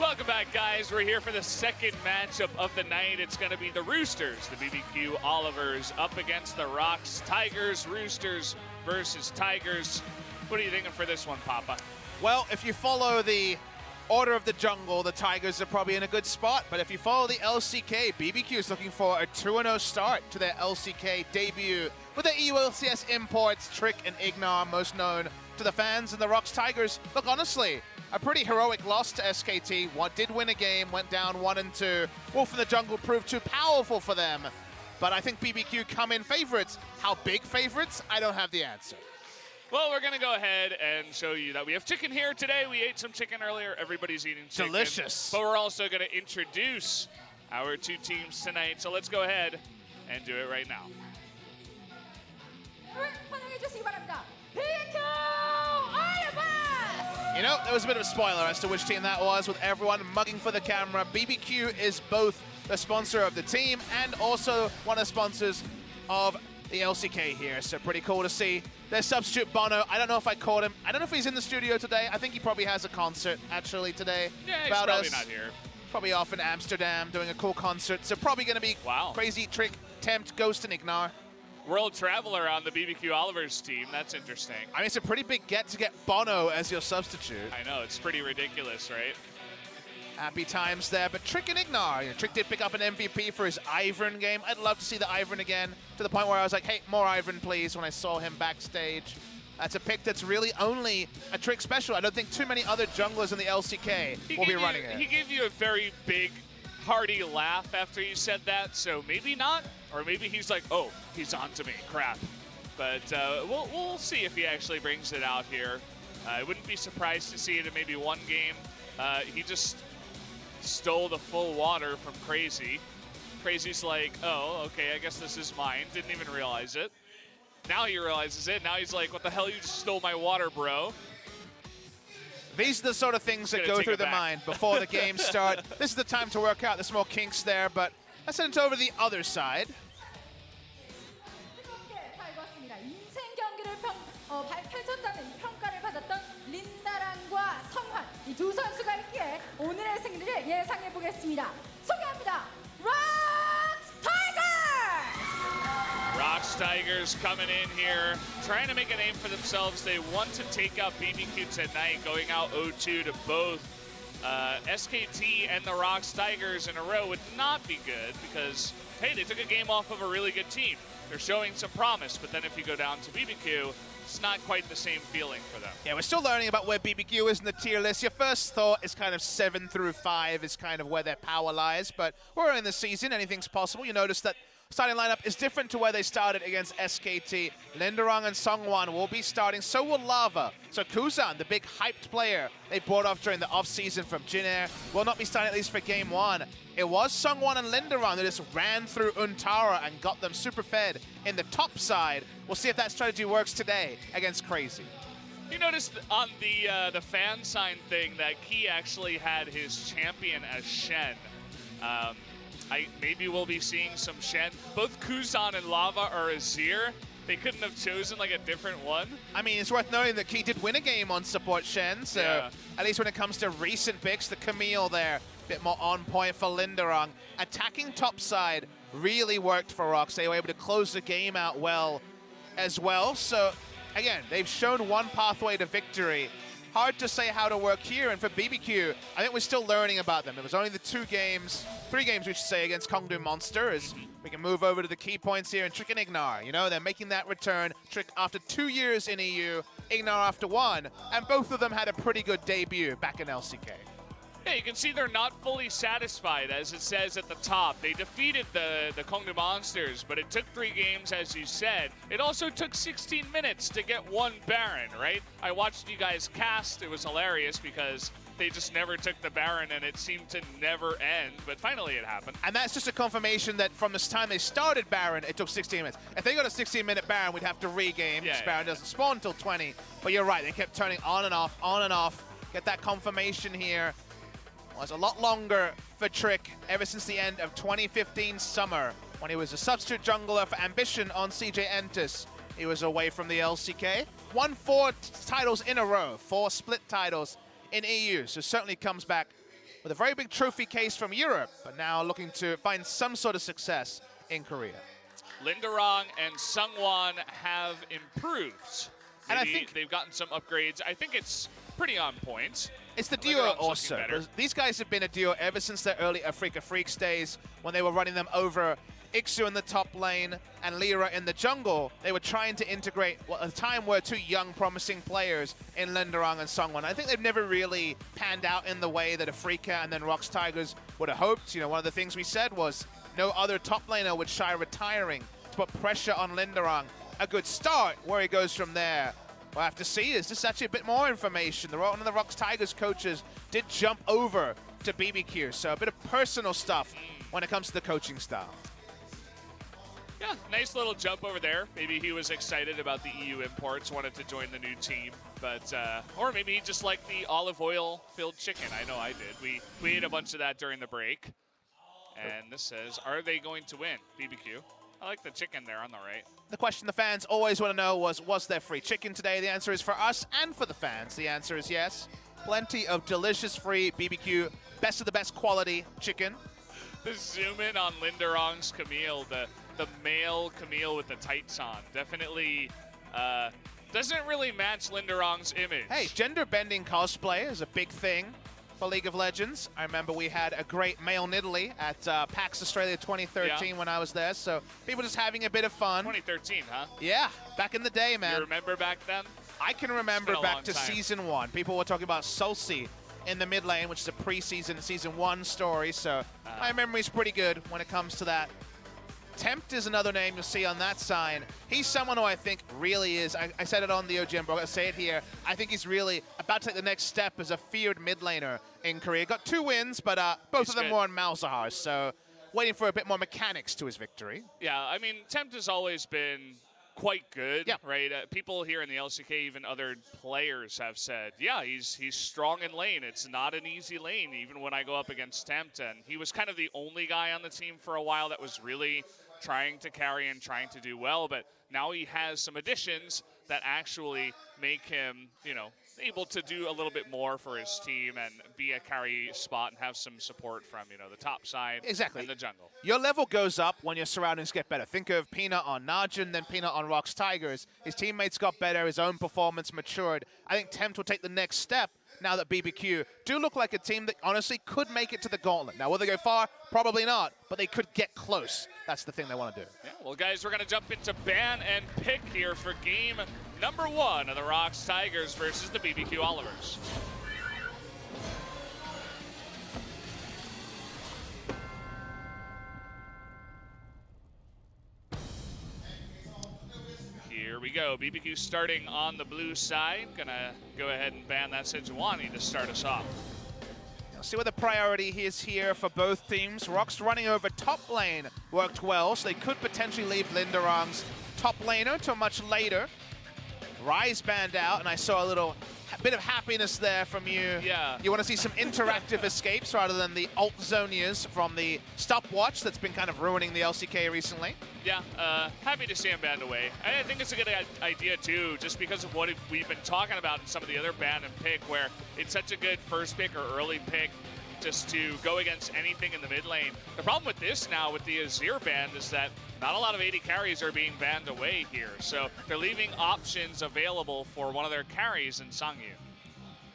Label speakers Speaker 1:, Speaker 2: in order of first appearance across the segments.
Speaker 1: Welcome back, guys. We're here for the second matchup of the night. It's going to be the Roosters, the BBQ Olivers, up against the ROX Tigers. Roosters versus Tigers. What are you thinking for this one, Papa?
Speaker 2: Well, if you follow the order of the jungle, the Tigers are probably in a good spot. But if you follow the LCK, BBQ is looking for a 2-0 start to their LCK debut with the EU LCS imports, Trick and IgNar, most known to the fans. And the ROX Tigers, look, honestly, a pretty heroic loss to SKT. Did win a game, went down 1-2. Wolf in the Jungle proved too powerful for them. But I think BBQ come in favorites. How big favorites? I don't have the answer.
Speaker 1: Well, we're going to go ahead and show you that we have chicken here today. We ate some chicken earlier. Everybody's eating chicken.
Speaker 2: Delicious.
Speaker 1: But we're also going to introduce our two teams tonight. So let's go ahead and do it right now.
Speaker 2: You know, there was a bit of a spoiler as to which team that was, with everyone mugging for the camera. BBQ is both the sponsor of the team and also one of the sponsors of the LCK here, so pretty cool to see. Their substitute, Bono, I don't know if I caught him. I don't know if he's in the studio today. I think he probably has a concert, actually, today.
Speaker 1: Yeah, he's probably not here.
Speaker 2: Probably off in Amsterdam doing a cool concert, so probably going to be Crazy, Trick, Tempt, Ghost, and IgNar.
Speaker 1: World Traveler on the BBQ Olivers team. That's interesting.
Speaker 2: I mean, it's a pretty big get to get Bono as your substitute.
Speaker 1: I know, it's pretty ridiculous, right?
Speaker 2: Happy times there, but Trick and IgNar. You know, Trick did pick up an MVP for his Ivern game. I'd love to see the Ivern again, to the point where I was like, hey, more Ivern, please, when I saw him backstage. That's a pick that's really only a Trick special. I don't think too many other junglers in the LCK will be running it.
Speaker 1: He gave you a very big, hearty laugh after you said that, so maybe not. Or maybe he's like, oh, he's on to me, crap. But we'll see if he actually brings it out here. I wouldn't be surprised to see it in maybe one game. He just stole the full water from Crazy. Crazy's like, oh, okay, I guess this is mine. Didn't even realize it. Now he realizes it. Now he's like, what the hell, you just stole my water, bro.
Speaker 2: These are the sort of things that go through the mind before the games start. This is the time to work out. There's more kinks there, but let's send it over to the other side.
Speaker 3: 펼쳤다는 평가를 받았던 린다랑과 성환, 이 두 선수가 있기에 오늘의 승리를 예상해 보겠습니다. 소개합니다. ROX Tigers!
Speaker 1: ROX Tigers coming in here, trying to make a name for themselves. They want to take out BBQ tonight, going out 0-2 to both. SKT and the ROX Tigers in a row would not be good because, hey, they took a game off of a really good team. They're showing some promise, but then if you go down to BBQ, it's not quite the same feeling for them.
Speaker 2: Yeah, we're still learning about where BBQ is in the tier list. Your first thought is kind of 7 through 5 is kind of where their power lies, but we're in the season, anything's possible. You notice that starting lineup is different to where they started against SKT. Lindarang and Seonghwan will be starting, so will Lava. So Kuzan, the big hyped player they brought off during the offseason from IgNar, will not be starting at least for game 1. It was Seonghwan and Lindarang that just ran through Untara and got them super fed in the top side. We'll see if that strategy works today against Crazy.
Speaker 1: You noticed on the fan sign thing that Key actually had his champion as Shen. Maybe we'll be seeing some Shen. Both Kuzan and Lava are Azir. They couldn't have chosen like a different one. I
Speaker 2: mean, it's worth noting that Key did win a game on support Shen, so yeah. At least when it comes to recent picks, the Camille there, a bit more on point for Lindarang. Attacking top side really worked for ROX. They were able to close the game out well as well. So again, they've shown one pathway to victory. Hard to say how to work here, and for BBQ, I think we're still learning about them. It was only the 3 games we should say, against Kongdu Monster, as we can move over to the key points here, and Trick and IgNar. You know, they're making that return. Trick after 2 years in EU, IgNar after 1, and both of them had a pretty good debut back in LCK.
Speaker 1: Yeah, you can see they're not fully satisfied, as it says at the top. They defeated the Kog'Maw Monsters, but it took 3 games, as you said. It also took 16 minutes to get 1 Baron, right? I watched you guys cast. It was hilarious because they just never took the Baron, and it seemed to never end, but finally it happened.
Speaker 2: And that's just a confirmation that from this time they started Baron, it took 16 minutes. If they got a 16-minute Baron, we'd have to regame.
Speaker 1: Yeah,
Speaker 2: This Baron doesn't spawn until 20. But you're right, they kept turning on and off. Get that confirmation here. Well, it's a lot longer for Trick ever since the end of 2015 summer, when he was a substitute jungler for Ambition on CJ Entus. He was away from the LCK. Won 4 titles in a row, 4 split titles in EU, so certainly comes back with a very big trophy case from Europe, but now looking to find some sort of success in Korea.
Speaker 1: Lindarang and Seonghwan have improved.
Speaker 2: And I
Speaker 1: Maybe
Speaker 2: think
Speaker 1: they've gotten some upgrades. I think it's pretty on point.
Speaker 2: it's the duo also. These guys have been a duo ever since their early Afrika Freaks days, when they were running them over Ixu in the top lane and Lyra in the jungle. They were trying to integrate what at the time were 2 young, promising players in Lindarang and Seonghwan. I think they've never really panned out in the way that Afrika and then ROX Tigers would have hoped. You know, one of the things we said was no other top laner would shy retiring to put pressure on Lindarang. A good start. Where he goes from there, we'll have to see. Is this actually a bit more information? One of the ROX Tigers coaches did jump over to BBQ, so a bit of personal stuff when it comes to the coaching style.
Speaker 1: Yeah, nice little jump over there. Maybe he was excited about the EU imports, wanted to join the new team, but or maybe he just liked the olive oil-filled chicken. I know I did. We ate a bunch of that during the break. And this says, are they going to win? BBQ. I like the chicken there on the right.
Speaker 2: The question the fans always want to know was there free chicken today? The answer is for us and for the fans. The answer is yes. Plenty of delicious free BBQ, best of the best quality chicken.
Speaker 1: The zoom in on Lindarang's Camille, the male Camille with the tights on, definitely doesn't really match Lindarang's image.
Speaker 2: Hey, gender-bending cosplay is a big thing for League of Legends. I remember we had a great male Nidalee at PAX Australia 2013 when I was there, so people just having a bit of fun.
Speaker 1: 2013, huh?
Speaker 2: Yeah, back in the day, man.
Speaker 1: You remember back then?
Speaker 2: I can remember back to Season 1. People were talking about Sulci in the mid lane, which is a pre-season, Season 1 story, so my memory's pretty good when it comes to that. Tempt is another name you'll see on that sign. He's someone who I think really is, I said it on the OGM, but I'm going to say it here, I think he's really about to take the next step as a feared mid laner in Korea. Got 2 wins, but both of them were on Malzahar, so waiting for a bit more mechanics to his victory.
Speaker 1: Yeah, I mean, Tempt has always been quite good, right? People here in the LCK, even other players have said, yeah, he's strong in lane. It's not an easy lane, even when I go up against Tempt. And he was kind of the only guy on the team for a while that was really trying to carry and trying to do well. But now he has some additions that actually make him, you know, able to do a little bit more for his team and be a carry spot and have some support from, you know, the top side and the jungle.
Speaker 2: Your level goes up when your surroundings get better. Think of Peanut on Najin, then Peanut on ROX Tigers. His teammates got better, his own performance matured. I think Tempt will take the next step now that BBQ do look like a team that honestly could make it to the gauntlet. Now, will they go far? Probably not, but they could get close. That's the thing they want to do.
Speaker 1: Yeah, well, guys, we're going to jump into ban and pick here for game number 1 of the ROX Tigers versus the BBQ Olivers. Here we go. BBQ starting on the blue side. Gonna go ahead and ban that Seonghwan to start us off.
Speaker 2: See what the priority is here for both teams. ROX running over top lane worked well, so they could potentially leave Lindarang's top laner till much later. Rise banned out, and I saw a little bit of happiness there from you.
Speaker 1: Yeah.
Speaker 2: You want to see some interactive escapes rather than the alt zonias from the stopwatch that's been kind of ruining the LCK recently.
Speaker 1: Yeah, happy to see him banned away. I think it's a good idea too, just because of what we've been talking about in some of the other ban and pick, where it's such a good first pick or early pick just to go against anything in the mid lane. The problem with this now with the Azir ban is that not a lot of AD carries are being banned away here, so they're leaving options available for one of their carries in Sangyoon.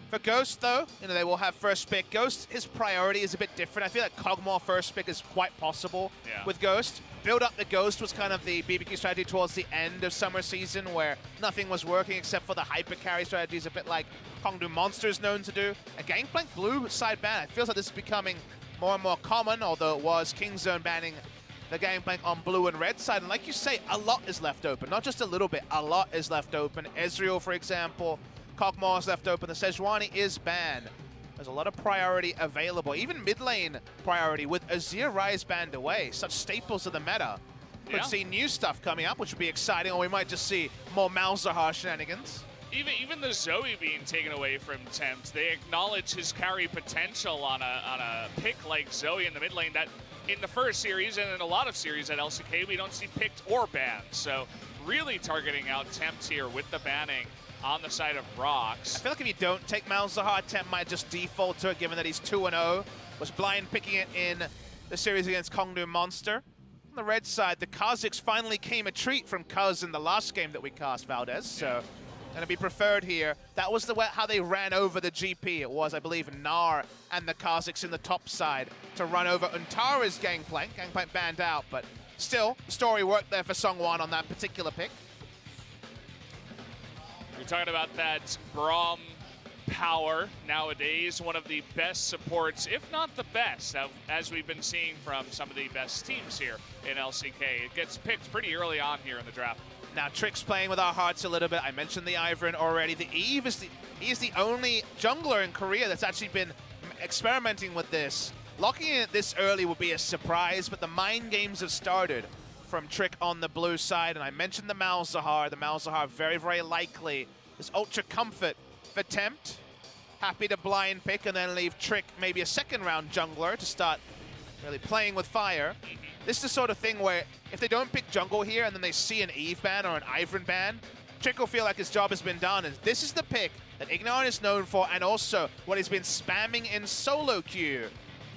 Speaker 2: For Ghost, though, they will have first pick. Ghost, his priority is a bit different. I feel like Kog'Maw first pick is quite possible with Ghost. Build up the Ghost was kind of the BBQ strategy towards the end of summer season where nothing was working except for the hyper carry strategies, a bit like Kongdu Monster is known to do. A Gangplank blue side ban, it feels like this is becoming more and more common, although it was King Zone banning the Gangplank on blue and red side. And like you say, a lot is left open. Not just a little bit, a lot is left open. Ezreal, for example, Kog'Maw is left open. The Seonghwan is banned. There's a lot of priority available. Even mid lane priority with Azir Rise banned away. Such staples of the meta. Could see new stuff coming up, which would be exciting, or we might just see more Malzahar shenanigans.
Speaker 1: Even the Zoe being taken away from Tempt, they acknowledge his carry potential on a pick like Zoe in the mid lane that in the first series and in a lot of series at LCK we don't see picked or banned. So really targeting out Tempt here with the banning on the side of ROX.
Speaker 2: I feel like if you don't take Malzahar, Tempt might just default to it, given that he's 2-0. Was blind picking it in the series against Kongdu Monster. On the red side, the Kha'Zix finally came a treat from Kha'Zix in the last game that we cast, Valdez. So going to be preferred here. That was how they ran over the GP. It was, I believe, Gnar and the Kha'Zix in the top side to run over Untara's Gangplank. Gangplank banned out, but still, the story worked there for Seonghwan on that particular pick.
Speaker 1: We're talking about that Braum power nowadays, one of the best supports, if not the best, as we've been seeing from some of the best teams here in LCK. It gets picked pretty early on here in the draft.
Speaker 2: Now, Trick's playing with our hearts a little bit. I mentioned the Ivern already. The Eve is the only jungler in Korea that's actually been experimenting with this. Locking in it this early would be a surprise, but the mind games have started from Trick on the blue side. And I mentioned the Malzahar. The Malzahar very, very likely. This Ultra Comfort for Tempt. Happy to blind pick and then leave Trick maybe a second round jungler to start really playing with fire. This is the sort of thing where if they don't pick jungle here and then they see an Eve ban or an Ivern ban, Trick will feel like his job has been done. And this is the pick that IgNar is known for and also what he's been spamming in solo queue.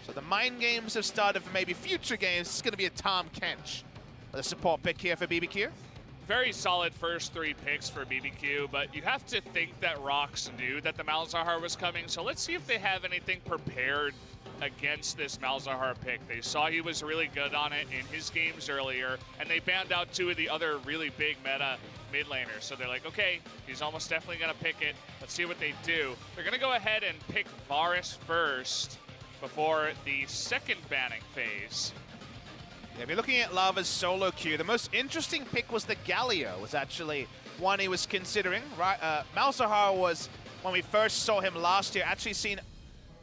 Speaker 2: So the mind games have started for maybe future games. It's going to be a Tahm Kench with a support pick here for BBQ.
Speaker 1: Very solid first 3 picks for BBQ, but you have to think that ROX knew that the Malzahar was coming, so let's see if they have anything prepared against this Malzahar pick. They saw he was really good on it in his games earlier, and they banned out 2 of the other really big meta mid laners. So they're like, okay, he's almost definitely going to pick it. Let's see what they do. They're going to go ahead and pick Varus first before the second banning phase.
Speaker 2: Yeah, if you're looking at Lava's solo queue, the most interesting pick was the Galio, was actually one he was considering. Malzahar was, when we first saw him last year, actually seen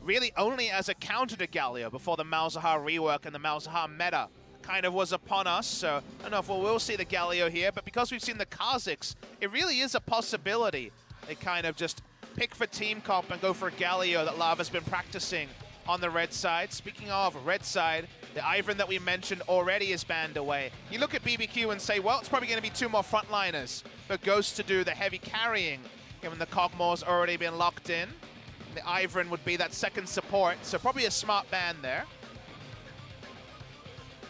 Speaker 2: really only as a counter to Galio before the Malzahar rework and the Malzahar meta kind of was upon us. So I don't know if we'll see the Galio here, but because we've seen the Kha'Zix, it really is a possibility. They kind of just pick for team comp and go for a Galio that Lava's been practicing on the red side. Speaking of red side, the Ivern that we mentioned already is banned away. You look at BBQ and say, well, it's probably going to be 2 more frontliners for Ghost to do the heavy carrying, given the Kog'Maw's already been locked in. The Ivern would be that second support, so probably a smart ban there.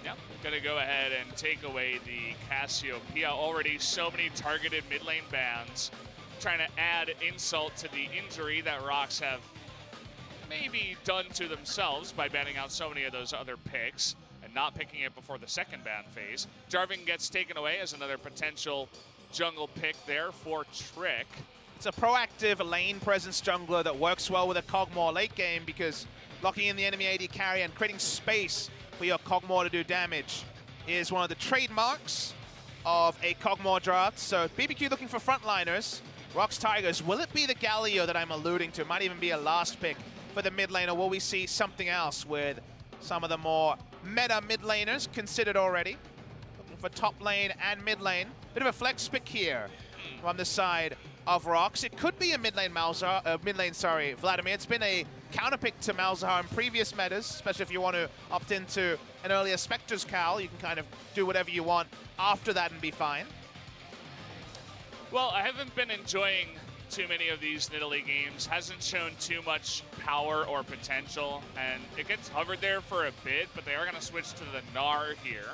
Speaker 1: Yep, gonna go ahead and take away the Cassiopeia. Already so many targeted mid lane bans, trying to add insult to the injury that ROX have maybe done to themselves by banning out so many of those other picks and not picking it before the second ban phase. Jarvan gets taken away as another potential jungle pick there for Trick.
Speaker 2: It's a proactive lane presence jungler that works well with a Kog'Maw late game because locking in the enemy AD carry and creating space for your Kog'Maw to do damage is one of the trademarks of a Kog'Maw draft. So BBQ looking for frontliners. ROX Tigers, will it be the Galio that I'm alluding to? It might even be a last pick for the mid lane, or will we see something else with some of the more meta mid laners considered already? Looking for top lane and mid lane. Bit of a flex pick here from the side of ROX. It could be a mid lane Vladimir. It's been a counter pick to Malzahar in previous metas, especially if you want to opt into an earlier Spectre's Cowl. You can kind of do whatever you want after that and be fine.
Speaker 1: Well, I haven't been enjoying too many of these Nidalee games. Hasn't shown too much power or potential, and it gets hovered there for a bit, but they are going to switch to the Gnar here.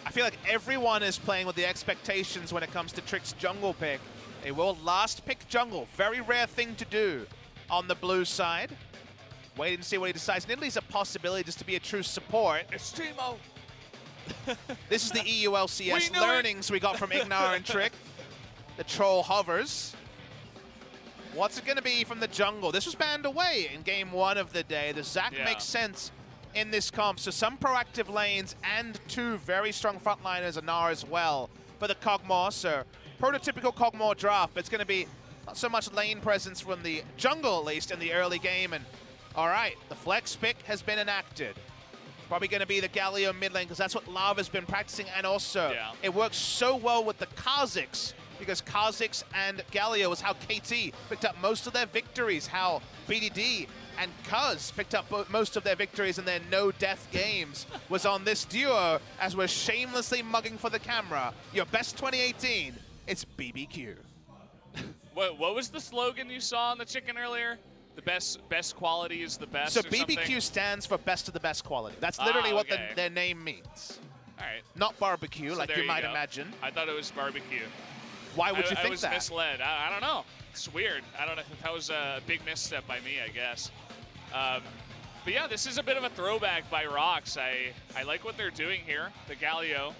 Speaker 2: I feel like everyone is playing with the expectations when it comes to Trick's jungle pick. They will last pick jungle. Very rare thing to do on the blue side. Wait and see what he decides. Nidalee's a possibility just to be a true support.
Speaker 1: It's Timo.
Speaker 2: This is the EULCS learnings we got from IgNar and Trick. The troll hovers. What's it going to be from the jungle? This was banned away in game 1 of the day. The Zac makes sense in this comp. So some proactive lanes and 2 very strong frontliners, Gnar as well, for the Kog'Maw. So prototypical Kog'Maw draft, but it's going to be not so much lane presence from the jungle, at least in the early game. And all right, the flex pick has been enacted. Probably going to be the Galio mid lane because that's what Lava's been practicing, and also it works so well with the Kha'Zix because Kha'Zix and Galio is how KT picked up most of their victories, how BDD and Cuz picked up most of their victories in their no-death games was on this duo as we're shamelessly mugging for the camera. Your best 2018, it's BBQ.
Speaker 1: What was the slogan you saw on the chicken earlier? The best quality is the best.
Speaker 2: So
Speaker 1: or
Speaker 2: BBQ
Speaker 1: something?
Speaker 2: stands for best of the best quality. That's literally what their name means.
Speaker 1: All right.
Speaker 2: Not barbecue,
Speaker 1: So
Speaker 2: like you might imagine.
Speaker 1: I thought it was barbecue.
Speaker 2: Why would you think
Speaker 1: I was
Speaker 2: that?
Speaker 1: misled. I don't know. It's weird. I don't know. That was a big misstep by me, I guess. But yeah, this is a bit of a throwback by ROX. I like what they're doing here. The Galio.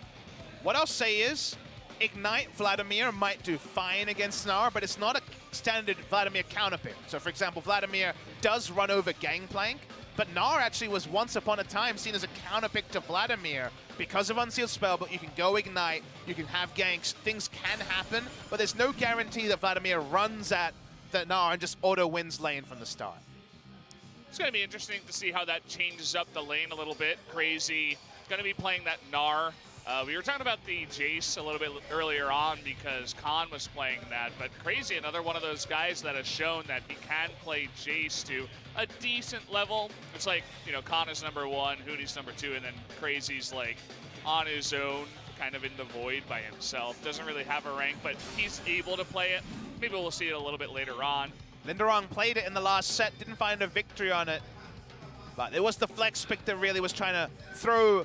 Speaker 2: What I'll say is, Ignite Vladimir might do fine against Gnar, but it's not a standard Vladimir counterpick. So for example, Vladimir does run over Gangplank, but Gnar actually was once upon a time seen as a counterpick to Vladimir because of Unsealed Spell, but you can go Ignite, you can have ganks, things can happen, but there's no guarantee that Vladimir runs at the Gnar and just auto wins lane from the start.
Speaker 1: It's going to be interesting to see how that changes up the lane a little bit. Crazy. It's going to be playing that Gnar. We were talking about the Jace a little bit earlier on because Khan was playing that, but Crazy, another one of those guys that has shown that he can play Jace to a decent level. It's like, you know, Khan is number 1, Hoonie's number 2, and then Crazy's like on his own, kind of in the void by himself. Doesn't really have a rank, but he's able to play it. Maybe we'll see it a little bit later on. Lindarang
Speaker 2: played it in the last set, didn't find a victory on it, but it was the flex pick that really was trying to throw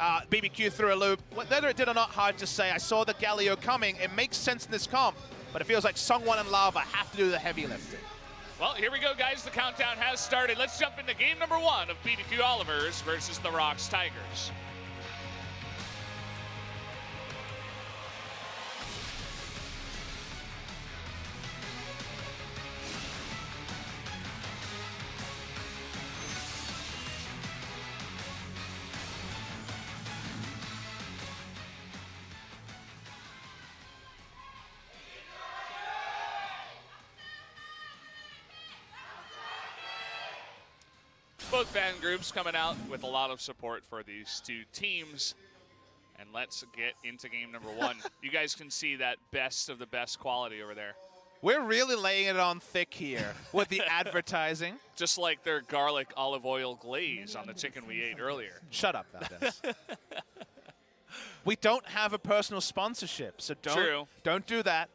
Speaker 2: BBQ through a loop. Whether it did or not, hard to say. I saw the Galio coming. It makes sense in this comp, but it feels like Seonghwan and Lava have to do the heavy lifting.
Speaker 1: Well, here we go, guys. The countdown has started. Let's jump into game number 1 of BBQ Olivers versus the ROX Tigers. Both fan groups coming out with a lot of support for these 2 teams. And let's get into game number 1. You guys can see that best of the best quality over there.
Speaker 2: We're really laying it on thick here with the advertising.
Speaker 1: Just like their garlic olive oil glaze on the chicken we ate earlier.
Speaker 2: Shut up, Valdez. We don't have a personal sponsorship, so don't do that.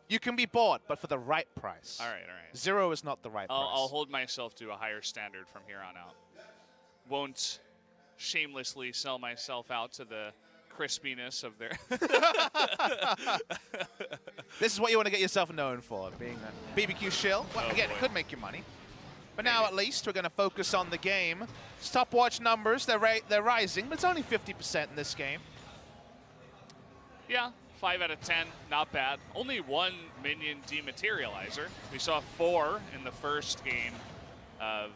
Speaker 2: You can be bought, but for the right price.
Speaker 1: All right.
Speaker 2: 0 is not the right price.
Speaker 1: I'll hold myself to a higher standard from here on out. Won't shamelessly sell myself out to the crispiness of their...
Speaker 2: This is what you want to get yourself known for, being a BBQ shill. Well, again, it could make you money. But now, at least, we're going to focus on the game. Stopwatch numbers, they're rising, but it's only 50% in this game.
Speaker 1: Yeah. 5 out of 10, not bad. Only 1 minion dematerializer. We saw 4 in the first game of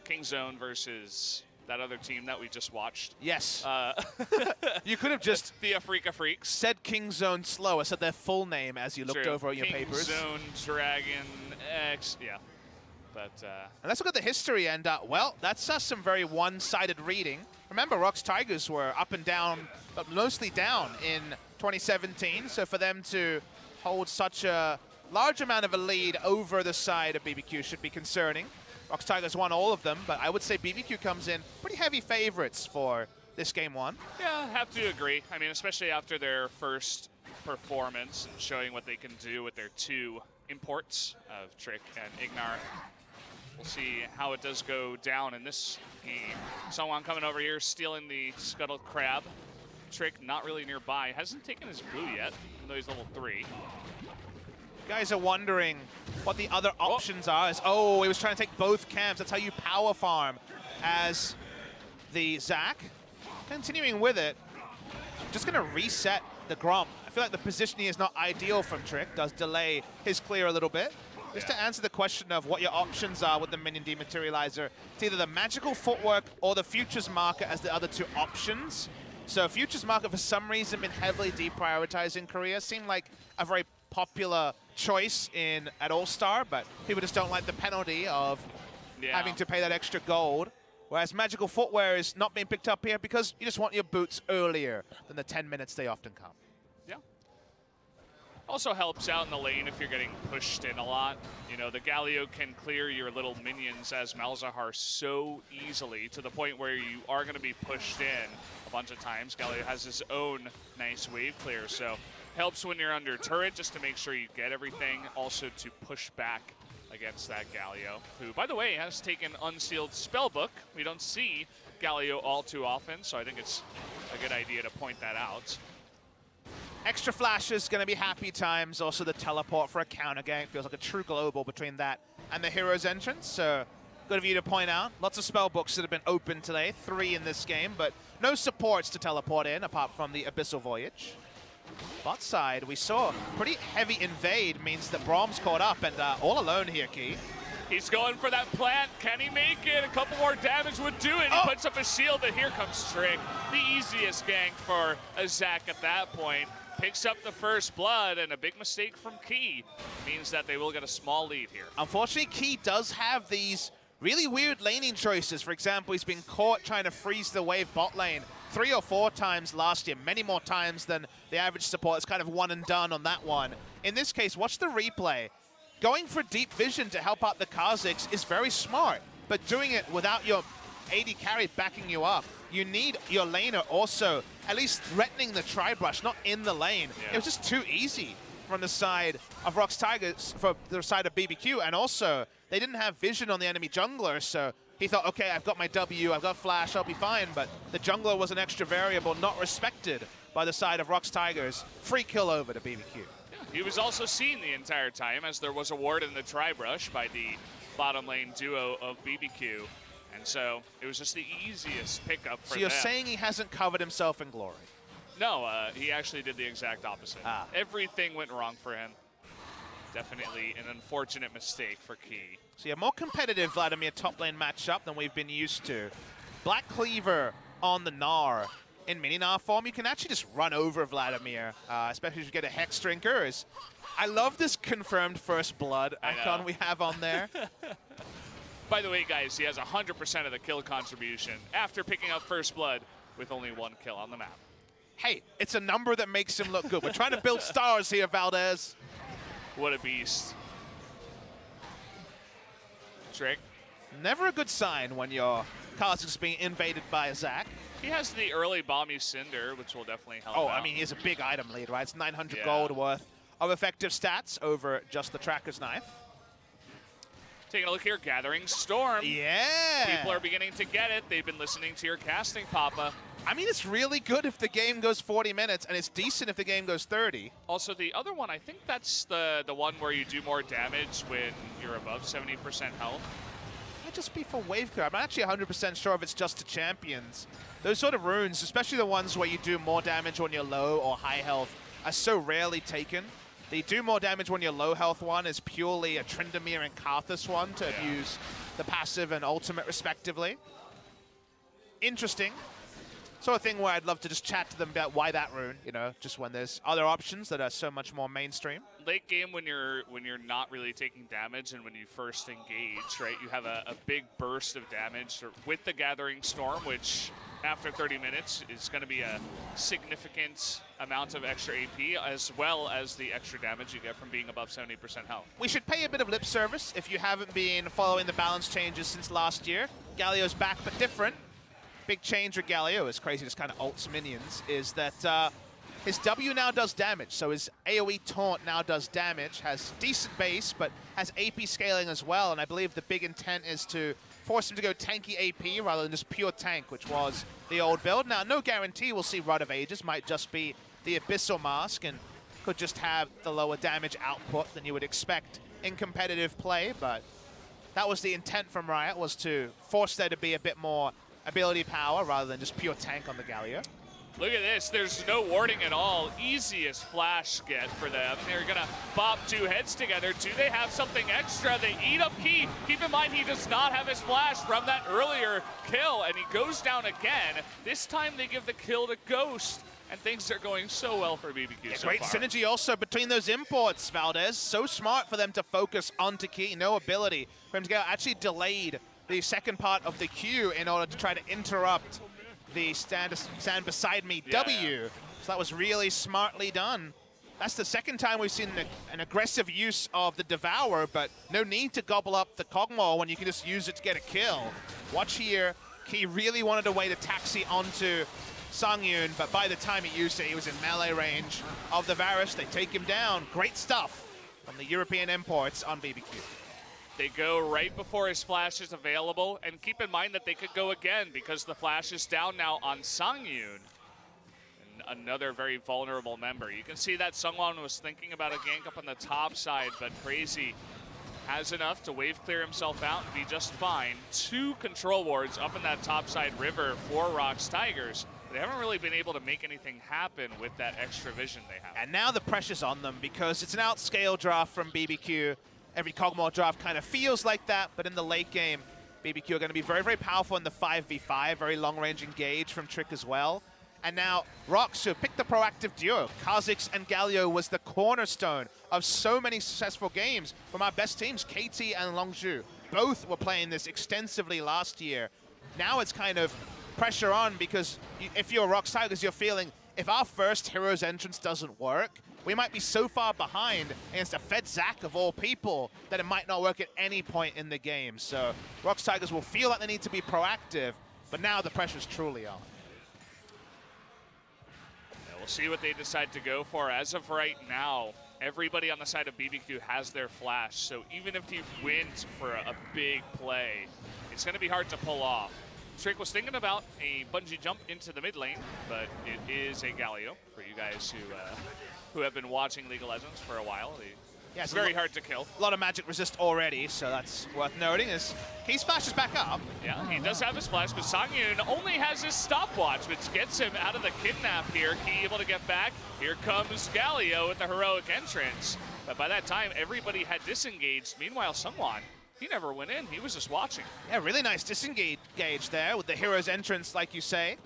Speaker 1: Kingzone versus that other team that we just watched.
Speaker 2: Yes. You could have just
Speaker 1: the Afrika Freaks
Speaker 2: said Kingzone slow. I said their full name as you looked over at your papers.
Speaker 1: Kingzone Dragon X, yeah. But
Speaker 2: and let's look at the history, and well, that's some very one-sided reading. Remember, ROX Tigers were up and down, but mostly down in 2017. So for them to hold such a large amount of a lead over the side of BBQ should be concerning. ROX Tigers won all of them, but I would say BBQ comes in pretty heavy favorites for this game 1.
Speaker 1: Yeah, I have to agree. I mean, especially after their first performance and showing what they can do with their 2 imports of Trick and IgNar. We'll see how it does go down in this game. Seonghwan coming over here, stealing the Scuttled Crab. Trick not really nearby. Hasn't taken his blue yet, even though he's level 3.
Speaker 2: Guys are wondering what the other options are. Oh, he was trying to take both camps. That's how you power farm. As the Zac, continuing with it, just going to reset the Gromp. I feel like the positioning is not ideal from Trick. Does delay his clear a little bit. Just to answer the question of what your options are with the minion dematerializer, it's either the magical footwork or the futures market as the other two options. So futures market for some reason been heavily deprioritized in Korea. Seemed like a very popular choice at All-Star, but people just don't like the penalty of having to pay that extra gold. Whereas magical footwear is not being picked up here because you just want your boots earlier than the 10 minutes they often come.
Speaker 1: Yeah. Also helps out in the lane if you're getting pushed in a lot. You know, the Galio can clear your little minions as Malzahar so easily to the point where you are going to be pushed in a bunch of times. Galio has his own nice wave clear, so helps when you're under turret just to make sure you get everything. Also to push back against that Galio, who, by the way, has taken Unsealed Spellbook. We don't see Galio all too often, so I think it's a good idea to point that out.
Speaker 2: Extra flashes, going to be happy times. Also the teleport for a counter gank. Feels like a true global between that and the hero's entrance. So good of you to point out. Lots of spellbooks that have been open today. 3 in this game, but no supports to teleport in apart from the Abyssal Voyage. Bot side, we saw pretty heavy invade, means that Braum's caught up and all alone here, Key.
Speaker 1: He's going for that plant. Can he make it? A couple more damage would do it. He puts up a shield, but here comes Trick. The easiest gank for a Zac at that point. Picks up the first blood, and a big mistake from Key means that they will get a small lead here.
Speaker 2: Unfortunately, Key does have these really weird laning choices. For example, he's been caught trying to freeze the wave bot lane 3 or 4 times last year, many more times than the average support. It's kind of one and done on that one. In this case, watch the replay. Going for deep vision to help out the Kha'Zix is very smart, but doing it without your AD carry backing you up. You need your laner also at least threatening the tri-brush, not in the lane. It was just too easy from the side of ROX Tigers, for the side of BBQ, and also they didn't have vision on the enemy jungler, so he thought, okay, I've got my W, I've got flash, I'll be fine, but the jungler was an extra variable not respected by the side of ROX Tigers. Free kill over to BBQ.
Speaker 1: Yeah, he was also seen the entire time as there was a ward in the tri-brush by the bottom lane duo of BBQ, and so it was just the easiest pickup for them.
Speaker 2: So you're saying he hasn't covered himself in glory?
Speaker 1: No, he actually did the exact opposite. Everything went wrong for him. Definitely an unfortunate mistake for Key.
Speaker 2: So yeah, more competitive Vladimir top lane matchup than we've been used to. Black Cleaver on the Gnar. In mini Gnar form, you can actually just run over Vladimir, especially if you get a Hex Drinker. I love this confirmed first blood icon we have on there.
Speaker 1: By the way, guys, he has 100% of the kill contribution after picking up first blood with only 1 kill on the map.
Speaker 2: Hey, it's a number that makes him look good. We're trying to build stars here, Valdez.
Speaker 1: What a beast. Trick.
Speaker 2: Never a good sign when your Kha'Zix is being invaded by a Zac.
Speaker 1: He has the early Bomby Cinder, which will definitely help out.
Speaker 2: I mean, he has a big item lead, right? It's 900 gold worth of effective stats over just the Tracker's Knife.
Speaker 1: Taking a look here, Gathering Storm.
Speaker 2: Yeah!
Speaker 1: People are beginning to get it. They've been listening to your casting, Papa.
Speaker 2: I mean, it's really good if the game goes 40 minutes, and it's decent if the game goes 30.
Speaker 1: Also, the other one, I think that's the one where you do more damage when you're above 70% health.
Speaker 2: Might just be for wave clear. I'm not actually 100% sure if it's just to champions. Those sort of runes, especially the ones where you do more damage when you're low or high health, are so rarely taken. The do more damage when you're low health one is purely a Tryndamere and Karthus one to use the passive and ultimate respectively. Interesting. Sort of thing where I'd love to just chat to them about why that rune, you know, just when there's other options that are so much more mainstream.
Speaker 1: Late game when you're not really taking damage and when you first engage, right, you have a big burst of damage with the Gathering Storm, which after 30 minutes is going to be a significant amount of extra AP, as well as the extra damage you get from being above 70% health.
Speaker 2: We should pay a bit of lip service if you haven't been following the balance changes since last year. Galio's back, but different. Big change with Galio, is crazy, just kind of ults minions, is that his W now does damage. So his AoE taunt now does damage, has decent base, but has AP scaling as well. And I believe the big intent is to force him to go tanky AP rather than just pure tank, which was the old build. Now, no guarantee we'll see Rod of Ages, might just be the Abyssal Mask, and could just have the lower damage output than you would expect in competitive play, but that was the intent from Riot, was to force there to be a bit more ability power rather than just pure tank on the Galio.
Speaker 1: Look at this, there's no warding at all. Easiest flash get for them. They're gonna bop two heads together. Do they have something extra? They eat up Key. Keep in mind, he does not have his flash from that earlier kill, and he goes down again. This time they give the kill to Ghost, and things are going so well for BBQ
Speaker 2: Yeah,
Speaker 1: so
Speaker 2: great
Speaker 1: far.
Speaker 2: synergy also between those imports, Valdez. So smart for them to focus onto Key. No ability for him to go. Actually delayed the second part of the Q in order to try to interrupt the stand beside me W. So that was really smartly done. That's the second time we've seen an aggressive use of the Devour, but no need to gobble up the Kog'Maw when you can just use it to get a kill. Watch here, Key really wanted a way to taxi onto Sangyoon, but by the time he used it, he was in melee range of the Varus. They take him down. Great stuff from the European imports on BBQ.
Speaker 1: They go right before his flash is available, and keep in mind that they could go again because the flash is down now on Sangyoon. And another very vulnerable member. You can see that Seonghwan was thinking about a gank up on the top side, but Crazy has enough to wave clear himself out and be just fine. 2 control wards up in that top side river for ROX Tigers. They haven't really been able to make anything happen with that extra vision they have.
Speaker 2: And now the pressure's on them because it's an outscale draft from BBQ. Every Kog'Maw draft kind of feels like that, but in the late game, BBQ are going to be very, very powerful in the 5v5, very long-range engage from Trick as well. And now ROX, who picked the proactive duo, Kha'Zix and Galio, was the cornerstone of so many successful games from our best teams, KT and Longzhu. Both were playing this extensively last year. Now it's kind of pressure on because if you're ROX Tigers, you're feeling, if our first Heroes entrance doesn't work, we might be so far behind against a FedZac of all people that it might not work at any point in the game. So ROX Tigers will feel like they need to be proactive, but now the pressure's truly on.
Speaker 1: Yeah, we'll see what they decide to go for. As of right now, everybody on the side of BBQ has their flash, so even if he wins for a big play, it's going to be hard to pull off. Trick was thinking about a bungee jump into the mid lane, but it is a Galio for you guys who have been watching League of Legends for a while.
Speaker 2: Yeah,
Speaker 1: it's very hard to kill.
Speaker 2: A lot of magic resist already, so that's worth noting. As Key's flash is back up.
Speaker 1: Yeah, he does have his flash, but Sangyoon only has his stopwatch, which gets him out of the kidnap here. Key able to get back. Here comes Galio with the heroic entrance. But by that time, everybody had disengaged. Meanwhile, Seonghwan, he never went in. He was just watching.
Speaker 2: Yeah, really nice disengage there with the hero's entrance, like you say,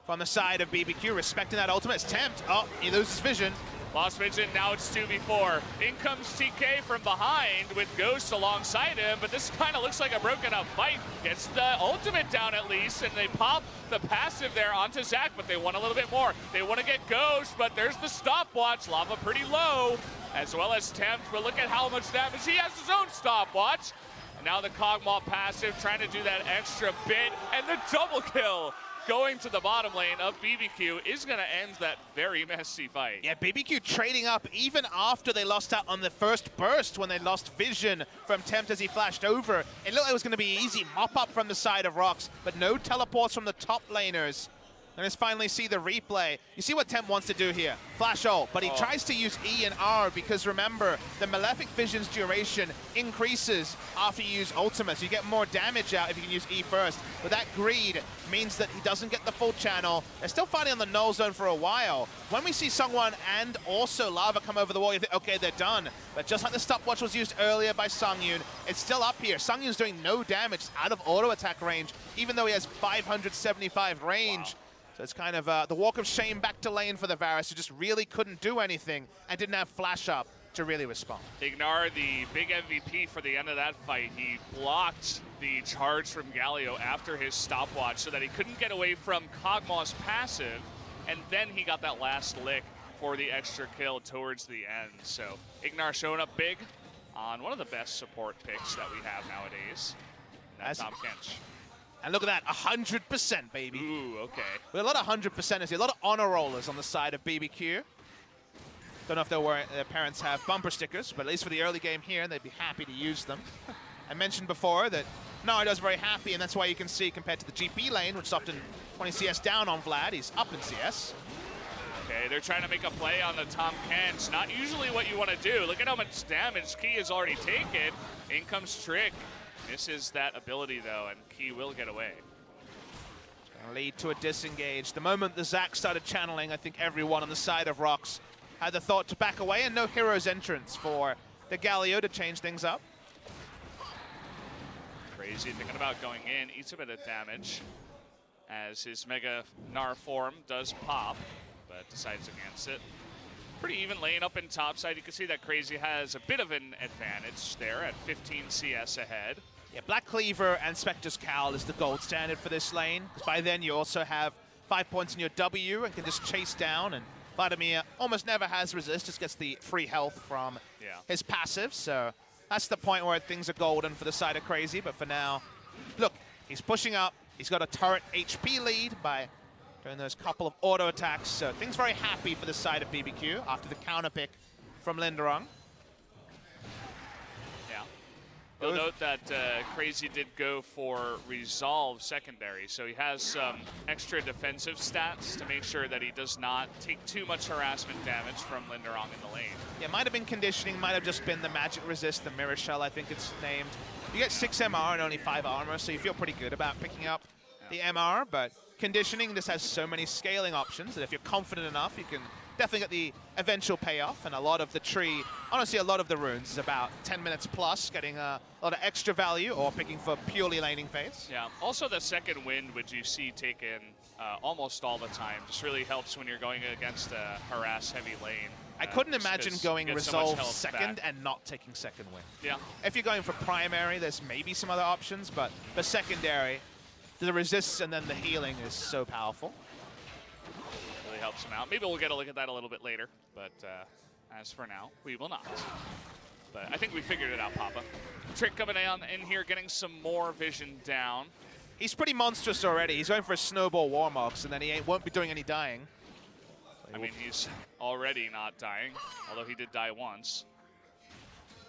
Speaker 2: from the side of BBQ, respecting that ultimate. It's Tempt. Oh, he loses vision.
Speaker 1: Lost vision, now it's 2v4. In comes TK from behind with Ghost alongside him, but this kind of looks like a broken up fight. Gets the ultimate down at least, and they pop the passive there onto Zach, but they want a little bit more. They want to get Ghost, but there's the stopwatch. Lava pretty low, as well as Tempt, but look at how much damage. He has his own stopwatch. And now the Kog'Maw passive, trying to do that extra bit, and the double kill going to the bottom lane of BBQ is going to end that very messy fight.
Speaker 2: Yeah, BBQ trading up even after they lost out on the first burst when they lost vision from Tempt as he flashed over. It looked like it was going to be easy mop up from the side of ROX, but no teleports from the top laners. And let's finally see the replay. You see what Tempt wants to do here. Flash ult, but he tries to use E and R because remember, the Malefic Vision's duration increases after you use ultimate, so you get more damage out if you can use E first. But that greed means that he doesn't get the full channel. They're still fighting on the null zone for a while. When we see Seonghwan and also Lava come over the wall, you think, okay, they're done. But just like the stopwatch was used earlier by Sangyoon, it's still up here. Sangyoon's doing no damage out of auto attack range, even though he has 575 range. Wow. So it's kind of the walk of shame back to lane for the Varus, who just really couldn't do anything and didn't have flash up to really respond.
Speaker 1: IgNar, the big MVP for the end of that fight, he blocked the charge from Galio after his stopwatch so that he couldn't get away from Kog'Maw's passive, and then he got that last lick for the extra kill towards the end. So IgNar showing up big on one of the best support picks that we have nowadays. And that's Tahm Kench.
Speaker 2: And look at that, 100%, baby.
Speaker 1: Ooh, okay.
Speaker 2: With a lot of 100%ers here, a lot of honor rollers on the side of BBQ. Don't know if their parents have bumper stickers, but at least for the early game here, they'd be happy to use them. I mentioned before that Narido's very happy, and that's why you can see compared to the GP lane, which is often 20 CS down on Vlad, he's up in CS.
Speaker 1: Okay, Okay, they're trying to make a play on the Tahm Kench. Not usually what you want to do. Look at how much damage Key has already taken. In comes Trick. Misses that ability though, and Key will get away.
Speaker 2: Gonna lead to a disengage. The moment the Zac started channeling, I think everyone on the side of ROX had the thought to back away, and no hero's entrance for the Galio to change things up.
Speaker 1: Crazy thinking about going in, eats a bit of damage as his Mega Gnar form does pop, but decides against it. Pretty even lane up in topside. You can see that Crazy has a bit of an advantage there at 15 CS ahead.
Speaker 2: Yeah, Black Cleaver and Spectre's Cowl is the gold standard for this lane, because by then you also have 5 points in your W and can just chase down, and Vladimir almost never has resist, just gets the free health from his passive, so that's the point where things are golden for the side of Crazy. But for now, look, he's pushing up. He's got a turret HP lead by doing those couple of auto attacks, so things very happy for the side of BBQ after the counter pick from Lindarang.
Speaker 1: Yeah. You'll note that Crazy did go for Resolve secondary, so he has some extra defensive stats to make sure that he does not take too much harassment damage from Lindarang in the lane.
Speaker 2: Yeah, might have been conditioning, might have just been the magic resist, the mirror shell, I think it's named. You get 6 MR and only 5 armor, so you feel pretty good about picking up the MR, but conditioning, this has so many scaling options that if you're confident enough, you can definitely get the eventual payoff. And a lot of the tree, honestly, a lot of the runes is about 10 minutes plus, getting a lot of extra value or picking for purely laning phase.
Speaker 1: Yeah, also the second wind, which you see taken almost all the time, just really helps when you're going against a harass-heavy lane.
Speaker 2: I couldn't imagine going Resolve second and not taking second wind.
Speaker 1: Yeah.
Speaker 2: If you're going for primary, there's maybe some other options, but for secondary, the resists and then the healing is so powerful.
Speaker 1: Really helps him out. Maybe we'll get a look at that a little bit later, but as for now, we will not. But I think we figured it out, Papa. Trick coming in here, getting some more vision down.
Speaker 2: He's pretty monstrous already. He's going for a snowball Warmox, and then he won't be doing any dying.
Speaker 1: I mean, he's already not dying, although he did die once.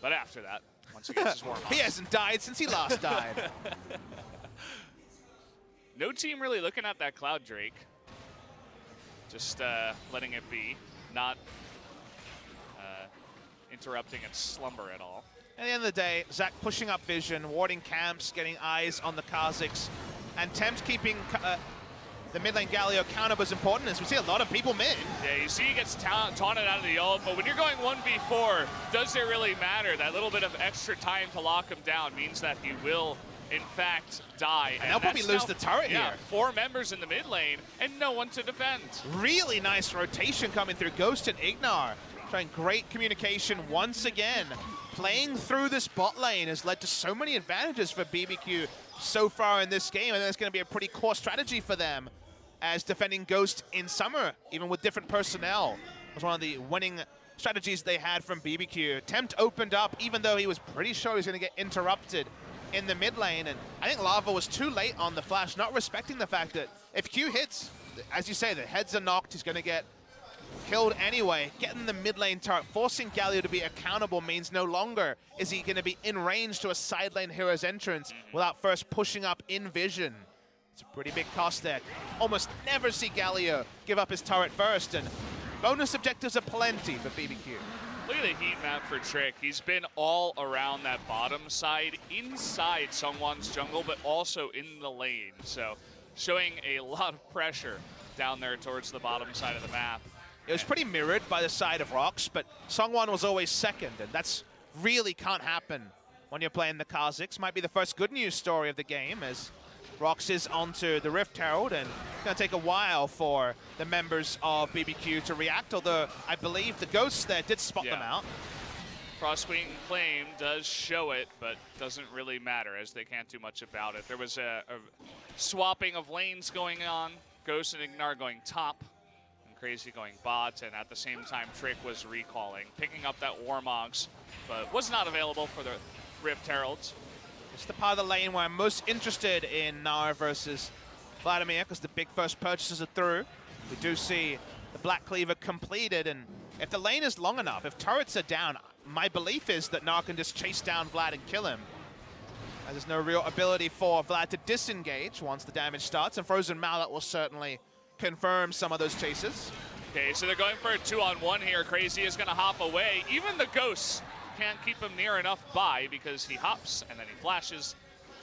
Speaker 1: But after that, once he gets his Warmox.
Speaker 2: He hasn't died since he last died.
Speaker 1: No team really looking at that Cloud Drake. Just letting it be, not interrupting its slumber at all.
Speaker 2: At the end of the day, Zac pushing up vision, warding camps, getting eyes on the Kha'Zix, and Tempt keeping the mid lane Galio counter was important, as we see a lot of people mid.
Speaker 1: Yeah, you see he gets taunted out of the ult, but when you're going 1v4, does it really matter? That little bit of extra time to lock him down means that he will, in fact, die.
Speaker 2: And they'll probably lose the turret here.
Speaker 1: 4 members in the mid lane and no one to defend.
Speaker 2: Really nice rotation coming through. Ghost and IgNar showing great communication once again. Playing through this bot lane has led to so many advantages for BBQ so far in this game, and that's going to be a pretty core strategy for them as defending Ghost in summer, even with different personnel. It was one of the winning strategies they had from BBQ. Tempt opened up, even though he was pretty sure he was going to get interrupted in the mid lane, and I think Lava was too late on the flash, not respecting the fact that if Q hits, as you say, the heads are knocked, he's going to get killed anyway. Getting the mid lane turret, forcing Galio to be accountable means no longer is he going to be in range to a side lane hero's entrance without first pushing up in vision. It's a pretty big cost there. Almost never see Galio give up his turret first, and bonus objectives are plenty for BBQ.
Speaker 1: Look at the heat map for Trick. He's been all around that bottom side, inside Seonghwan's jungle, but also in the lane. So showing a lot of pressure down there towards the bottom side of the map.
Speaker 2: It was pretty mirrored by the side of ROX, but Seonghwan was always second, and that's really can't happen when you're playing the Kha'Zix. Might be the first good news story of the game, as ROX is onto the Rift Herald, and it's going to take a while for the members of BBQ to react, although I believe the Ghosts there did spot them out.
Speaker 1: Crosswing Claim does show it, but doesn't really matter, as they can't do much about it. There was a swapping of lanes going on, Ghost and IgNar going top, and Crazy going bot, and at the same time Trick was recalling, picking up that Warmogs, but was not available for the Rift Heralds.
Speaker 2: It's the part of the lane where I'm most interested in Gnar versus Vladimir, because the big first purchases are through. We do see the Black Cleaver completed, and if the lane is long enough, if turrets are down, my belief is that Gnar can just chase down Vlad and kill him. As there's no real ability for Vlad to disengage once the damage starts, and Frozen Mallet will certainly confirm some of those chases.
Speaker 1: Okay, so they're going for a 2-on-1 here. Crazy is going to hop away. Even the Ghosts can't keep him near enough by because he hops and then he flashes,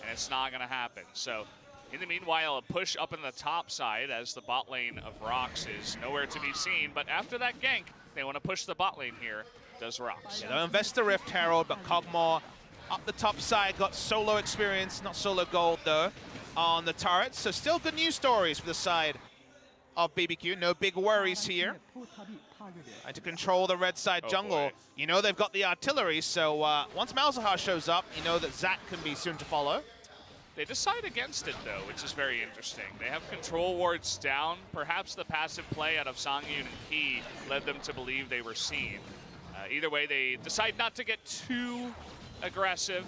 Speaker 1: and it's not going to happen. So in the meanwhile, a push up in the top side as the bot lane of ROX is nowhere to be seen. But after that gank, they want to push the bot lane here. Does ROX.
Speaker 2: Yeah, they'll invest the Rift Herald, but Kog'Maw up the top side got solo experience, not solo gold though, on the turret. So still good news stories for the side of BBQ. No big worries here. And to control the red side jungle, you know they've got the artillery, so once Malzahar shows up, you know that Zach can be soon to follow.
Speaker 1: They decide against it, though, which is very interesting. They have control wards down. Perhaps the passive play out of Sangyoon and Key led them to believe they were seen. Either way, they decide not to get too aggressive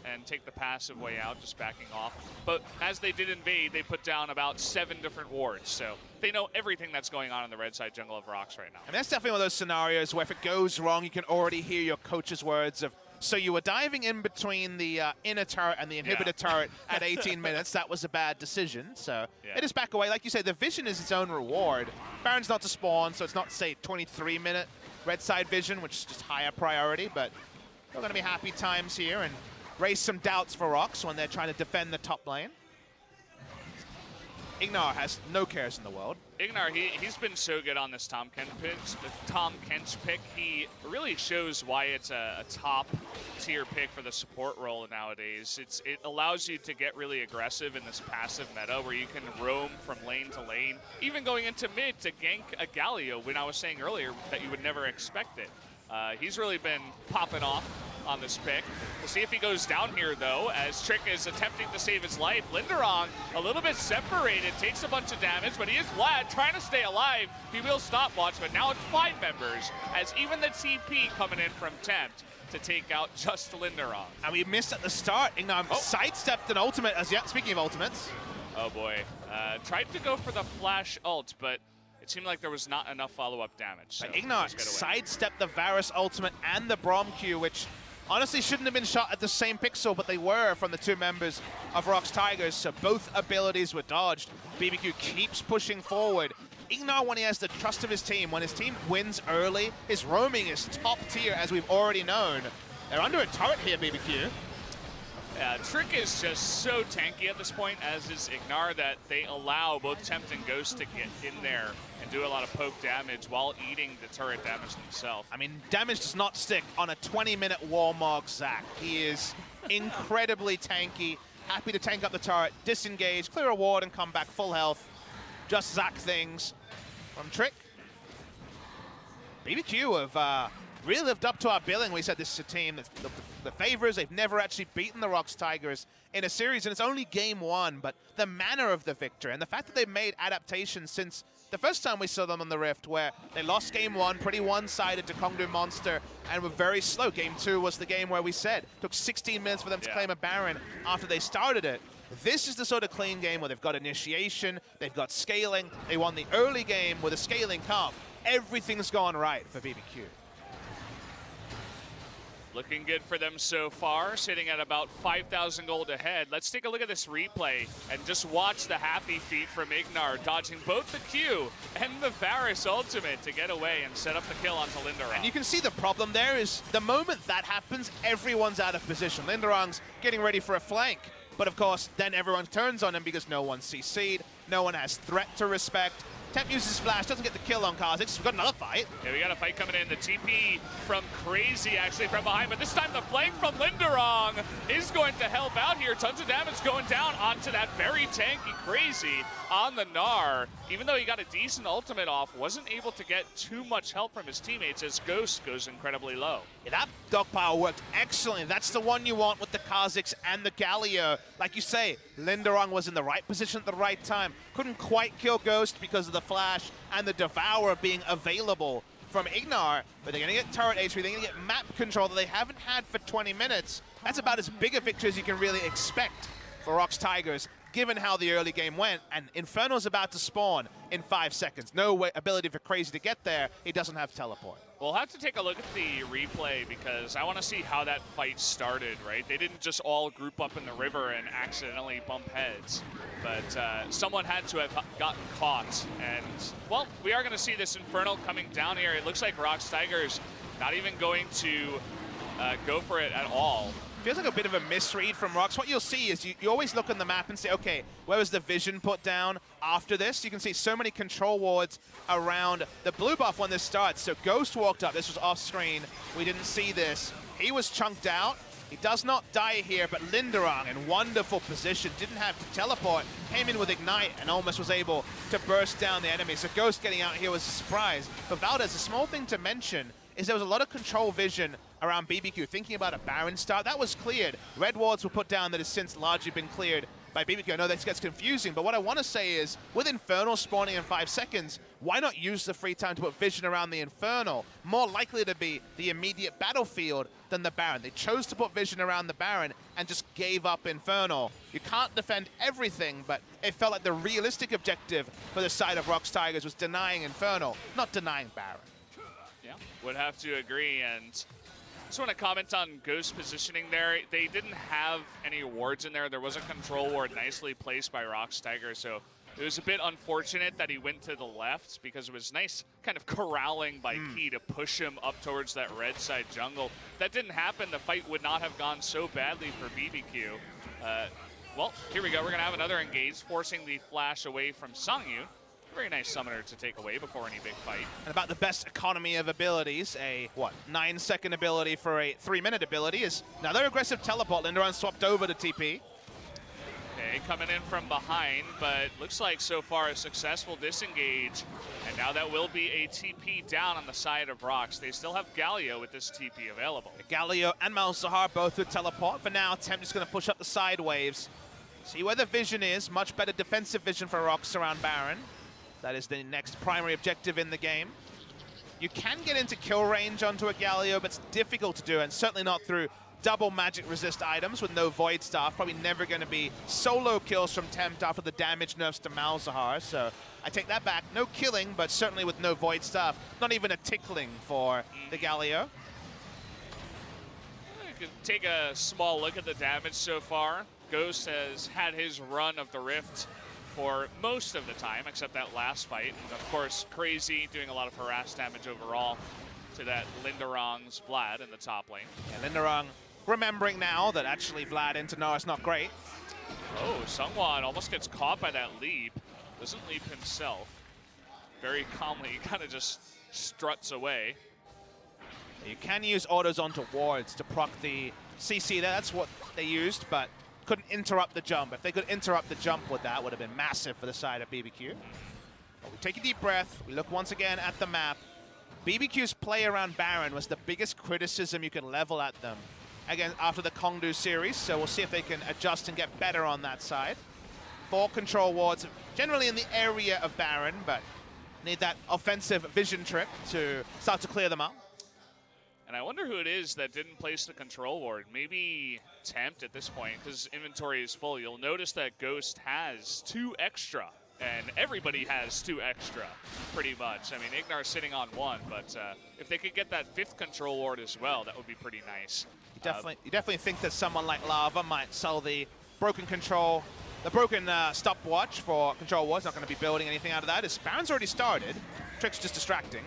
Speaker 1: and take the passive way out, just backing off. But as they did invade, they put down about 7 different wards. So they know everything that's going on in the red side jungle of ROX right now.
Speaker 2: And that's definitely one of those scenarios where if it goes wrong, you can already hear your coach's words of, so you were diving in between the inner turret and the inhibitor turret at 18 minutes. That was a bad decision. So it is back away. Like you say, the vision is its own reward. Baron's not to spawn, so it's not, say, 23-minute red side vision, which is just higher priority. But they're going to be happy times here and raise some doubts for ROX when they're trying to defend the top lane. IgNar has no cares in the world.
Speaker 1: IgNar, he's been so good on this Tahm Kench pick. He really shows why it's a top tier pick for the support role nowadays. It allows you to get really aggressive in this passive meta where you can roam from lane to lane, even going into mid to gank a Galio when I was saying earlier that you would never expect it. He's really been popping off on this pick. We'll see if he goes down here, though, as Trick is attempting to save his life. Lindarang, a little bit separated, takes a bunch of damage, but he is Vlad trying to stay alive. He will stopwatch, but now it's 5 members, as even the TP coming in from Tempt to take out just Lindarang.
Speaker 2: And we missed at the start. IgNar sidestepped an ultimate, speaking of ultimates.
Speaker 1: Oh boy. Tried to go for the flash ult, but it seemed like there was not enough follow-up damage. So
Speaker 2: IgNar sidestepped the Varus ultimate and the Braum Q, which honestly shouldn't have been shot at the same pixel, but they were from the 2 members of ROX Tigers, so both abilities were dodged. BBQ keeps pushing forward. IgNar, when he has the trust of his team, when his team wins early, his roaming is top tier, as we've already known. They're under a turret here, BBQ.
Speaker 1: Trick is just so tanky at this point, as is IgNar, that they allow both Tempt and Ghost to get in there and do a lot of poke damage while eating the turret damage themselves.
Speaker 2: I mean, damage does not stick on a 20-minute Warmog Zach. He is incredibly tanky, happy to tank up the turret, disengage, clear a ward, and come back full health. Just Zach things from Trick. BBQ have really lived up to our billing. We said this is a team that's the favors. They've never actually beaten the ROX Tigers in a series, and it's only game 1, but the manner of the victory and the fact that they've made adaptations since the first time we saw them on the Rift, where they lost game 1, pretty one-sided to Kongdu Monster, and were very slow. Game 2 was the game where we said it took 16 minutes for them to claim a Baron after they started it. This is the sort of clean game where they've got initiation, they've got scaling, they won the early game with a scaling comp. Everything's gone right for BBQ.
Speaker 1: Looking good for them so far, sitting at about 5,000 gold ahead. Let's take a look at this replay and just watch the happy feet from IgNar, dodging both the Q and the Varus ultimate to get away and set up the kill onto Lindarang.
Speaker 2: And you can see the problem there is the moment that happens, everyone's out of position. Lindarang's getting ready for a flank, but of course, then everyone turns on him because no one's CC'd, no one has threat to respect. Tempt uses Flash, doesn't get the kill on Kha'Zix. We've got another fight.
Speaker 1: Yeah, we got a fight coming in. The TP from Crazy actually from behind, but this time the flank from Lindarang is going to help out here. Tons of damage going down onto that very tanky Crazy on the Gnar. Even though he got a decent ultimate off, wasn't able to get too much help from his teammates as Ghost goes incredibly low.
Speaker 2: Yeah, that dog pile worked excellently. That's the one you want with the Kha'Zix and the Galio. Like you say, Lindarang was in the right position at the right time. Couldn't quite kill Ghost because of the Flash and the Devour being available from IgNar, but they're going to get turret HP, they're going to get map control that they haven't had for 20 minutes. That's about as big a victory as you can really expect for ROX Tigers. given how the early game went, and Inferno's about to spawn in 5 seconds. No way, ability for Crazy to get there. He doesn't have teleport.
Speaker 1: We'll have to take a look at the replay because I want to see how that fight started, right? They didn't just all group up in the river and accidentally bump heads, but someone had to have gotten caught. And, well, we are going to see this Inferno coming down here. It looks like ROX Tigers not even going to go for it at all.
Speaker 2: Feels like a bit of a misread from ROX. What you'll see is you always look on the map and say, okay, where was the vision put down after this? You can see so many control wards around the blue buff when this starts. So Ghost walked up. This was off screen. We didn't see this. He was chunked out. He does not die here, but Lindarang in wonderful position. Didn't have to teleport. Came in with Ignite and almost was able to burst down the enemy. So Ghost getting out here was a surprise. But Valdez, a small thing to mention is there was a lot of control vision around BBQ, thinking about a Baron start. That was cleared. Red wards were put down that has since largely been cleared by BBQ. I know that gets confusing, but what I want to say is, with Infernal spawning in 5 seconds, why not use the free time to put vision around the Infernal? More likely to be the immediate battlefield than the Baron. They chose to put vision around the Baron and just gave up Infernal. You can't defend everything, but it felt like the realistic objective for the side of ROX Tigers was denying Infernal, not denying Baron.
Speaker 1: Yeah, would have to agree. And just want to comment on Ghost positioning there. They didn't have any wards in there. There was a control ward nicely placed by ROX Tigers, so it was a bit unfortunate that he went to the left because it was nice kind of corralling by Key to push him up towards that red side jungle. If that didn't happen, the fight would not have gone so badly for BBQ. Well, here we go. We're going to have another engage, forcing the flash away from Sangyoon. Very nice summoner to take away before any big fight.
Speaker 2: And about the best economy of abilities, a, 9-second ability for a 3-minute ability is another aggressive teleport. Lindarang swapped over to TP.
Speaker 1: Okay, coming in from behind, but looks like so far a successful disengage. And now that will be a TP down on the side of ROX. They still have Galio with this TP available.
Speaker 2: Galio and Malzahar both with teleport. For now, Tempt is going to push up the side waves. See where the vision is. Much better defensive vision for ROX around Baron. That is the next primary objective in the game. You can get into kill range onto a Galio, but it's difficult to do, and certainly not through double magic resist items with no Void Staff. Probably never going to be solo kills from Tempt after the damage nerfs to Malzahar, so I take that back. No killing, but certainly with no Void Staff. Not even a tickling for the Galio.
Speaker 1: You can take a small look at the damage so far. Ghost has had his run of the Rift for most of the time, except that last fight. And of course, Crazy doing a lot of harass damage overall to that Lindarang's Vlad in the top lane.
Speaker 2: Yeah, Lindarang remembering now that actually Vlad into Gnar is not great.
Speaker 1: Oh, Seonghwan almost gets caught by that leap. Doesn't leap himself. Very calmly, kind of just struts away.
Speaker 2: You can use autos onto wards to proc the CC there. That's what they used, but couldn't interrupt the jump. If they could interrupt the jump with that, would have been massive for the side of BBQ. But we take a deep breath. We look once again at the map. BBQ's play around Baron was the biggest criticism you can level at them, again, after the Kongdu series. So we'll see if they can adjust and get better on that side. 4 control wards, generally in the area of Baron, but need that offensive vision trip to start to clear them out.
Speaker 1: And I wonder who it is that didn't place the control ward. Maybe Tempt at this point, because inventory is full. You'll notice that Ghost has 2 extra, and everybody has 2 extra, pretty much. I mean, IgNar sitting on 1, but if they could get that 5th control ward as well, that would be pretty nice.
Speaker 2: You definitely think that someone like Lava might sell the broken control, the broken stopwatch for control wards. Not going to be building anything out of that. Baron's already started. Trick's just distracting.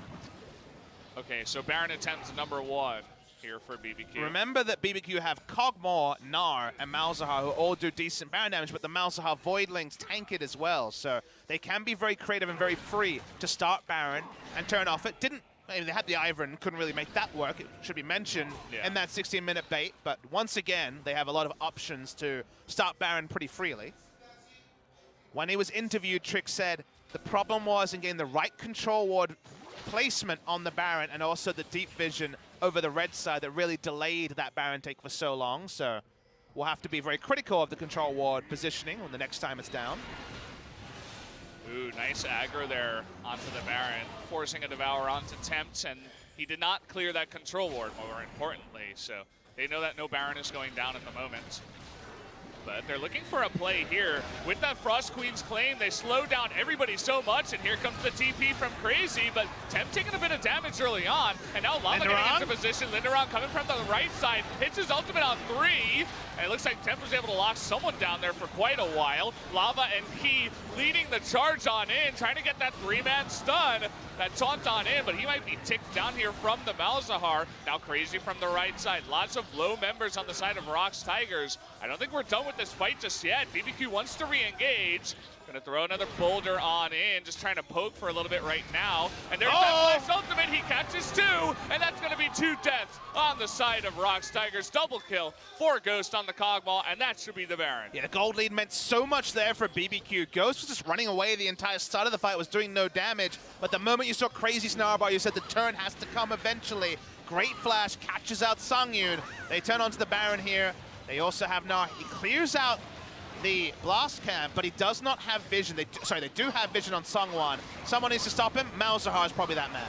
Speaker 1: Okay, so Baron attempts #1 here for BBQ.
Speaker 2: Remember that BBQ have Kog'Maw, Gnar, and Malzahar who all do decent Baron damage, but the Malzahar Voidlings tank it as well. So they can be very creative and very free to start Baron and turn off it. I mean, they had the Ivern, couldn't really make that work. It should be mentioned in that 16-minute bait. But once again, they have a lot of options to start Baron pretty freely. When he was interviewed, Trick said the problem was in getting the right control ward placement on the Baron and also the deep vision over the red side that really delayed that Baron take for so long. So we'll have to be very critical of the control ward positioning when the next time it's down.
Speaker 1: Ooh, nice aggro there onto the Baron, forcing a Devour onto Tempt, and he did not clear that control ward, more importantly. So they know that no Baron is going down at the moment. But they're looking for a play here. With that Frost Queen's claim, they slow down everybody so much, and here comes the TP from Crazy, but Tempt taking a bit of damage early on, and now Lava getting into position. Lindarang coming from the right side, hits his ultimate on 3, and it looks like Tempt was able to lock someone down there for quite a while. Lava and Key leading the charge on in, trying to get that 3-man stun, that taunt on in, but he might be ticked down here from the Malzahar. Now Crazy from the right side. Lots of low members on the side of ROX Tigers. I don't think we're done with this fight just yet. BBQ wants to re-engage. Gonna throw another boulder on in, just trying to poke for a little bit right now. And there's that flash ultimate, he catches 2, and that's gonna be 2 deaths on the side of ROX Tigers. Double kill for Ghost on the Kog'Maw, and that should be the Baron.
Speaker 2: Yeah, the gold lead meant so much there for BBQ. Ghost was just running away the entire start of the fight, was doing no damage. But the moment you saw Crazy Snarbar, you said the turn has to come eventually. Great flash, catches out Sangyoon. They turn onto the Baron here. They also have Gnar. He clears out the blast camp, but he does not have vision. They do have vision on Seonghwan. Someone needs to stop him. Malzahar is probably that man.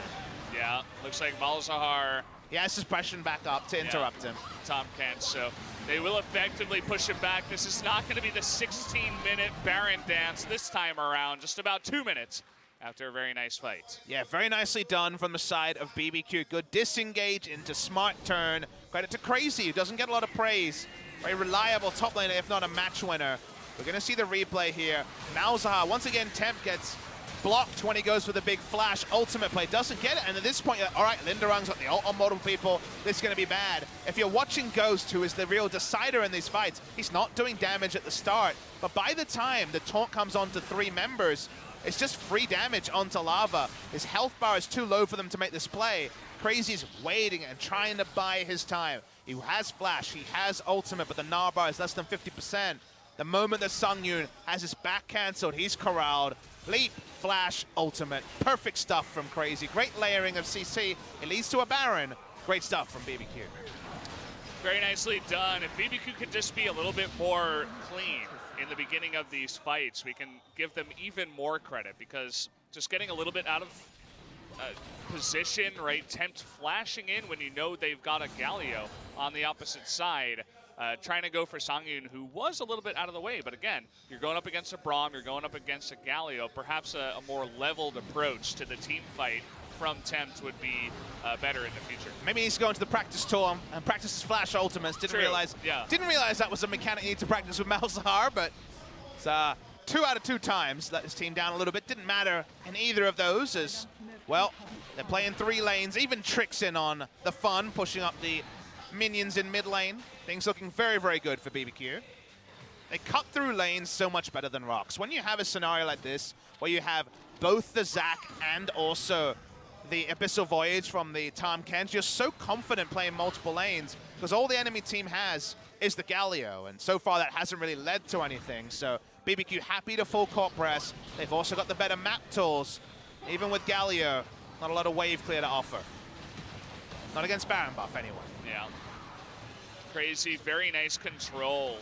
Speaker 1: Yeah, looks like Malzahar.
Speaker 2: He has suppression back up to interrupt him.
Speaker 1: Tahm can't, so they will effectively push it back. This is not going to be the 16-minute Baron dance this time around. Just about 2 minutes after a very nice fight.
Speaker 2: Yeah, very nicely done from the side of BBQ. Good disengage into smart turn. Credit to Crazy, who doesn't get a lot of praise. Very reliable top laner, if not a match winner. We're going to see the replay here. Malzahar, once again, Tempt gets blocked when he goes with a big flash. Ultimate play, doesn't get it. And at this point, all right, Lindarang's got the ult on multiple people. This is going to be bad. If you're watching Ghost, who is the real decider in these fights, he's not doing damage at the start. But by the time the taunt comes onto 3 members, it's just free damage onto Lava. His health bar is too low for them to make this play. Crazy's waiting and trying to buy his time. He has flash, he has ultimate, but the Gnar bar is less than 50%. The moment that Sangyoon has his back cancelled, he's corralled. Leap, flash, ultimate. Perfect stuff from Crazy. Great layering of CC. It leads to a Baron. Great stuff from BBQ.
Speaker 1: Very nicely done. If BBQ could just be a little bit more clean in the beginning of these fights, we can give them even more credit, because just getting a little bit out of position, right? Tempt flashing in when you know they've got a Galio on the opposite side. Trying to go for Sangyoon, who was a little bit out of the way. But again, you're going up against a Braum, you're going up against a Galio. Perhaps a more leveled approach to the team fight from Tempt would be better in the future.
Speaker 2: Maybe he needs to go into the practice tour and practice his flash ultimates. Didn't realize that was a mechanic he needed to practice with Malzahar, but it's 2 out of 2 times let his team down a little bit. Didn't matter in either of those, as well, they're playing 3 lanes, even Tricks in on the fun, pushing up the minions in mid lane. Things looking very, very good for BBQ. They cut through lanes so much better than ROX. When you have a scenario like this, where you have both the Zac and also the Abyssal Voyage from the Tahm Kench, you're so confident playing multiple lanes, because all the enemy team has is the Galio, and so far that hasn't really led to anything. So BBQ happy to full court press. They've also got the better map tools. Even with Galio, not a lot of wave clear to offer. Not against Baron buff anyway.
Speaker 1: Yeah. Crazy, very nice control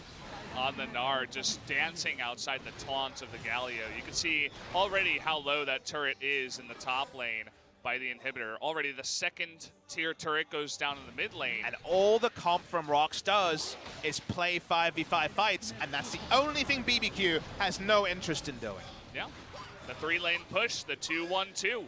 Speaker 1: on the Gnar, just dancing outside the taunt of the Galio. You can see already how low that turret is in the top lane by the inhibitor. Already the 2nd tier turret goes down in the mid lane.
Speaker 2: And all the comp from ROX does is play 5v5 fights, and that's the only thing BBQ has no interest in doing.
Speaker 1: Yeah. The 3-lane push, the 2-1-2.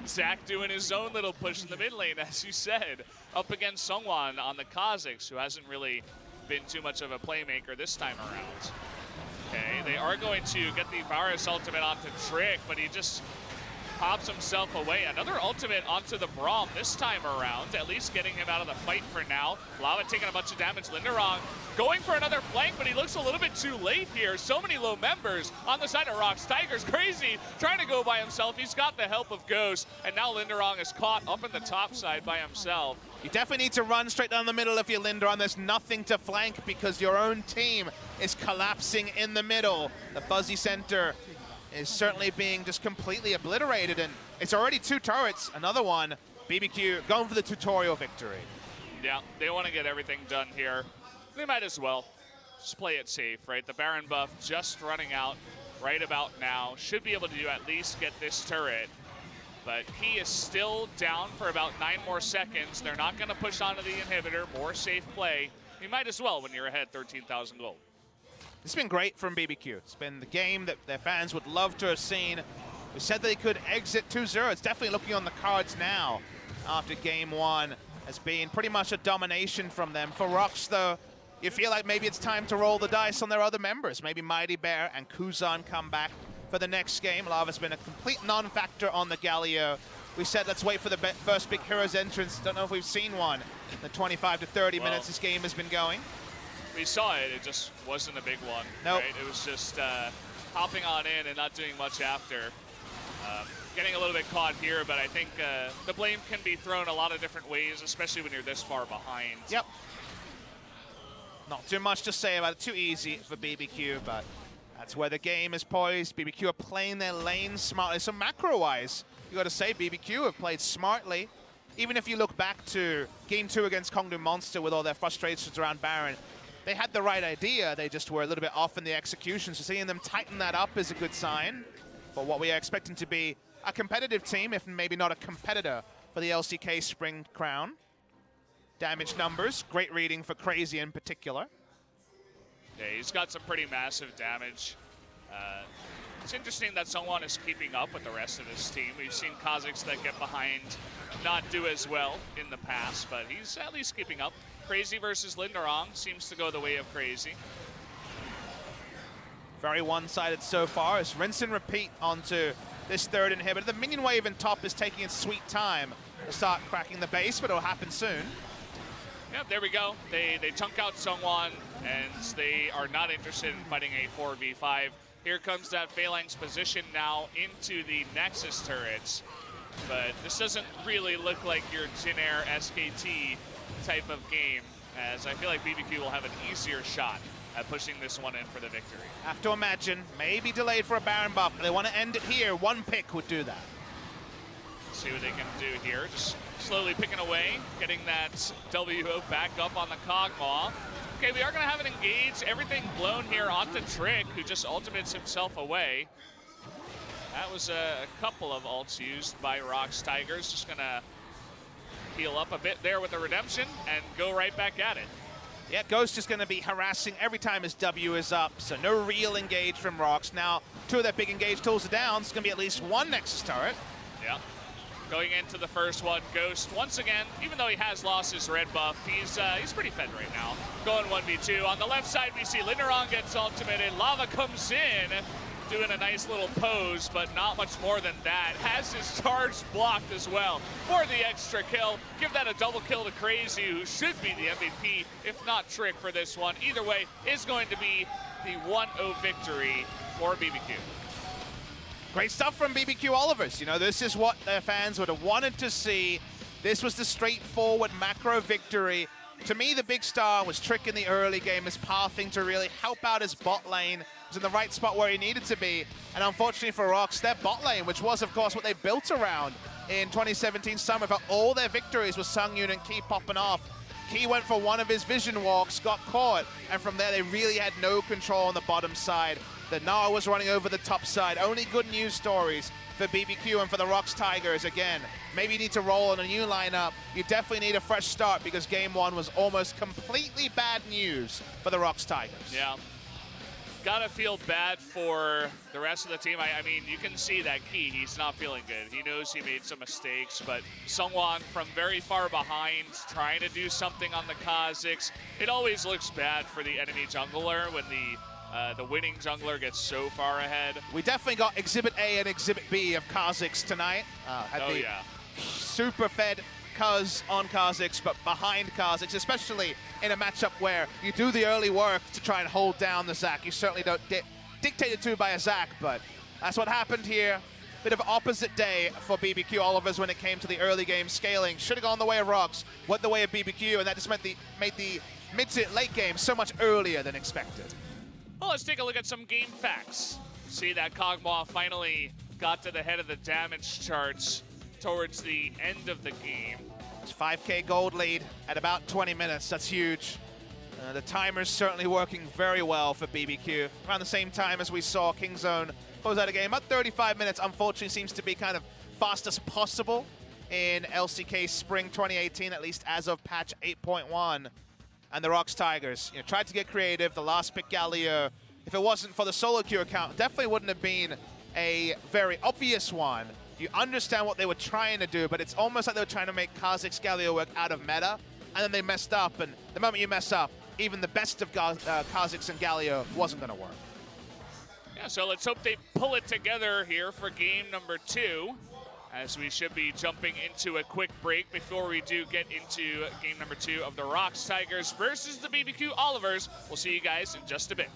Speaker 1: Zac doing his own little push in the mid lane, as you said, up against Seonghwan on the Kha'Zix, who hasn't really been too much of a playmaker this time around. Okay, they are going to get the Varus ultimate onto Trick, but he just pops himself away. Another ultimate onto the Braum this time around, at least getting him out of the fight for now. Lava taking a bunch of damage. Lindarang going for another flank, but he looks a little bit too late here. So many low members on the side of ROX Tigers. Crazy trying to go by himself. He's got the help of Ghost, and now Lindarang is caught up in the top side by himself.
Speaker 2: You definitely need to run straight down the middle if you're Lindarang. There's nothing to flank because your own team is collapsing in the middle. The fuzzy center is certainly being just completely obliterated, and it's already 2 turrets. Another one. BBQ going for the tutorial victory.
Speaker 1: Yeah, they want to get everything done here. They might as well just play it safe, right? The Baron buff just running out right about now. Should be able to at least get this turret, but he is still down for about 9 more seconds. They're not going to push onto the inhibitor. More safe play. You might as well when you're ahead 13,000 gold.
Speaker 2: It's been great from BBQ. It's been the game that their fans would love to have seen. We said they could exit 2-0. It's definitely looking on the cards now after game one. Has been pretty much a domination from them. For ROX, though, you feel like maybe it's time to roll the dice on their other members. Maybe Mighty Bear and Kuzan come back for the next game. Lava's been a complete non-factor on the Galio. We said let's wait for the first big Heroes entrance. Don't know if we've seen one. The 25 to 30 minutes this game has been going.
Speaker 1: We saw it. It just wasn't a big one.
Speaker 2: Nope.
Speaker 1: Right? It was just hopping on in and not doing much after. Getting a little bit caught here, but I think the blame can be thrown a lot of different ways, especially when you're this far behind.
Speaker 2: Yep. Not too much to say about it. Too easy for BBQ, but that's where the game is poised. BBQ are playing their lane smartly. So macro-wise, you got to say BBQ have played smartly. Even if you look back to Game 2 against Kongdu Monster with all their frustrations around Baron, they had the right idea. They just were a little bit off in the execution. So seeing them tighten that up is a good sign for what we are expecting to be a competitive team, if maybe not a competitor, for the LCK Spring Crown. Damage numbers, great reading for Crazy in particular.
Speaker 1: Yeah, he's got some pretty massive damage. It's interesting that Seonghwan is keeping up with the rest of his team. We've seen Kha'Zix that get behind not do as well in the past, but he's at least keeping up. Crazy versus Lindarang seems to go the way of Crazy.
Speaker 2: Very one-sided so far. It's rinse and repeat onto this third inhibitor. The minion wave in top is taking its sweet time to start cracking the base, but it'll happen soon.
Speaker 1: Yep, there we go. They chunk out Seonghwan, and they are not interested in fighting a 4v5. Here comes that Phalanx position now into the Nexus turrets. But this doesn't really look like your Gnar SKT type of game, as I feel like BBQ will have an easier shot at pushing this one in for the victory.
Speaker 2: Have to imagine, maybe delayed for a Baron buff, but they want to end it here. One pick would do that.
Speaker 1: See what they can do here. Just slowly picking away, getting that WO back up on the Kog'Maw. Okay, we are going to have an engage. Everything blown here onto Trick, who just ultimates himself away. That was a couple of ults used by ROX Tigers. Just going to heal up a bit there with the redemption and go right back at it.
Speaker 2: Yeah, Ghost is going to be harassing every time his W is up, so no real engage from ROX. Now, two of their big engage tools are down. It's going to be at least one Nexus turret.
Speaker 1: Yeah. Going into the first one, Ghost, once again, even though he has lost his red buff, he's pretty fed right now. Going 1v2. On the left side, we see Lindarang gets ultimated. Lava comes in, doing a nice little pose, but not much more than that. Has his charge blocked as well for the extra kill. Give that a double kill to Crazy, who should be the MVP, if not Trick for this one. Either way, is going to be the 1-0 victory for BBQ.
Speaker 2: Great stuff from BBQ Olivers. You know, this is what their fans would have wanted to see. This was the straightforward macro victory. To me, the big star was Trick in the early game, his pathing to really help out his bot lane. Was in the right spot where he needed to be. And unfortunately for ROX, their bot lane, which was, of course, what they built around in 2017 summer, for all their victories was Sangyoon and Key popping off. Key went for one of his vision walks, got caught, and from there they really had no control on the bottom side. The Gnar was running over the top side. Only good news stories for BBQ and for the ROX Tigers. Again, maybe you need to roll on a new lineup. You definitely need a fresh start because game one was almost completely bad news for the ROX Tigers.
Speaker 1: Yeah. Gotta feel bad for the rest of the team. I mean, you can see that Key, he's not feeling good. He knows he made some mistakes, but Seonghwan from very far behind, trying to do something on the Kha'Zix. It always looks bad for the enemy jungler when the winning jungler gets so far ahead.
Speaker 2: We definitely got Exhibit A and Exhibit B of Kha'Zix tonight. Super fed Kha'Z on Kha'Zix, but behind Kha'Zix, especially in a matchup where you do the early work to try and hold down the Zac. You certainly don't dictated to by a Zac, but that's what happened here. Bit of opposite day for BBQ Olivers when it came to the early game scaling. Should have gone the way of ROX, went the way of BBQ, and that just made the mid to late game so much earlier than expected.
Speaker 1: Well, let's take a look at some game facts. See that Kog'Maw finally got to the head of the damage charts towards the end of the game.
Speaker 2: It's 5K gold lead at about 20 minutes. That's huge. The timer's certainly working very well for BBQ. Around the same time as we saw Kingzone close out a game. About 35 minutes, unfortunately, seems to be kind of fast as possible in LCK Spring 2018, at least as of patch 8.1. And the ROX Tigers, tried to get creative. The last pick, Galio, if it wasn't for the solo queue account, definitely wouldn't have been a very obvious one. You understand what they were trying to do, but it's almost like they were trying to make Kha'Zix Galio work out of meta, and then they messed up, and the moment you mess up, even the best of Kha'Zix and Galio wasn't going to work.
Speaker 1: Yeah, so let's hope they pull it together here for game number 2, as we should be jumping into a quick break before we do get into game number 2 of the ROX Tigers versus the BBQ Olivers. We'll see you guys in just a bit.